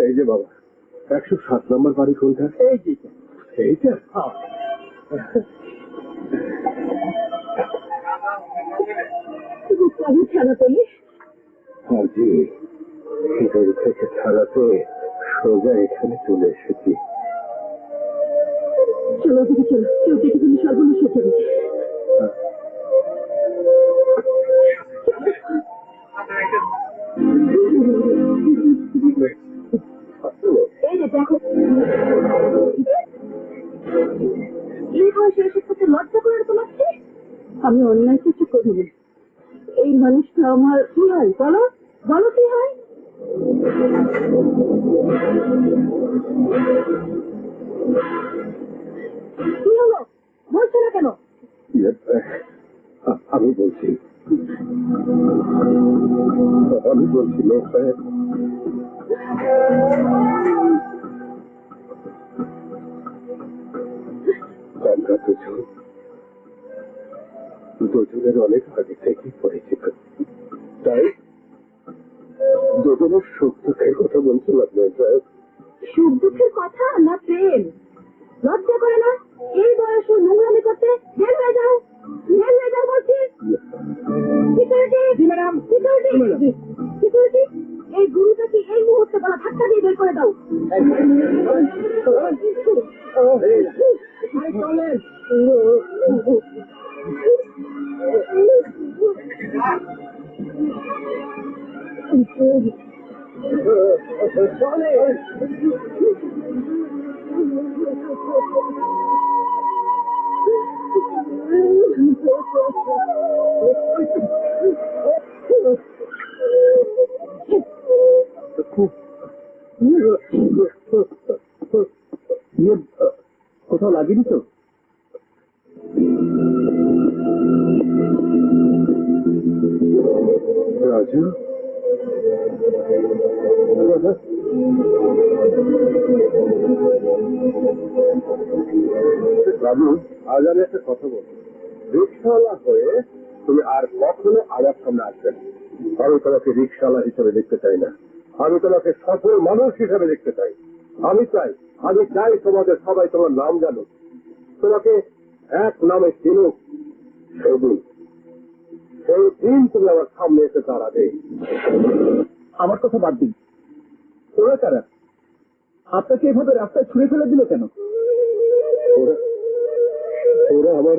এই যে বাবা, 107 নম্বর বাড়ি কোনটা? এই যে এইটা? ছাড়া পেলে জি, গাড়ি থেকে ছাড়াতে সোজা এখানে চলে এসেছি। চলো দিকে চলো, কেউ দেখে তুমি সর্বনাশ হয়ে যাবে। এই যে দেখো, এই বয়সে এসব করতে লজ্জা করে তোমাকে। আমি অন্যায় কিছু করিনি। এই মানুষটা আমার কি হয় বলো, বলো কি হয়? কি হলো বলছো না কেন? আমি বলছি লোক সাহেব, আমরা দুজনের অনেক আগে থেকেই পরিচিত, তাই দুজনের সুখ দুঃখের কথা বলছিলাম। সাহেব, সুখ দুঃখের কথা না প্রেম? লজ্জা করে না এই বয়সে নোংরামি করতে? বের হয়ে যাও, বের হয়ে যাও বলছি। সিকিউরিটি ম্যাডাম, সিকিউরিটি, সিকিউরিটি, এই গুরুটাকে এই মুহূর্তে বলা ধাক্কা দিয়ে বের করে দাও। কোথাও লাগেনি তো? রাজু, বাবু, আজ আমি একটা কথা বলবো। রিক্সাওয়ালা হয়ে তুমি আর কখনো আমার সামনে আসবে না। আমি তোমাকে রিক্সাওয়ালা হিসেবে দেখতে চাই না, আমি তোমাকে সফল মানুষ হিসেবে দেখতে চাই। আমি চাই তোমাদের সবাই তোমার নাম জানুক, তোমাকে এক নামে চিনুক। সেই দিন তুমি আমার সামনে এসে দাঁড়াবে। আমার কথা বাদ দিন, ওরা কারা? আপনাকে এভাবে রাস্তায় ছুঁড়ে ফেলে দিল কেন? ওরা আমার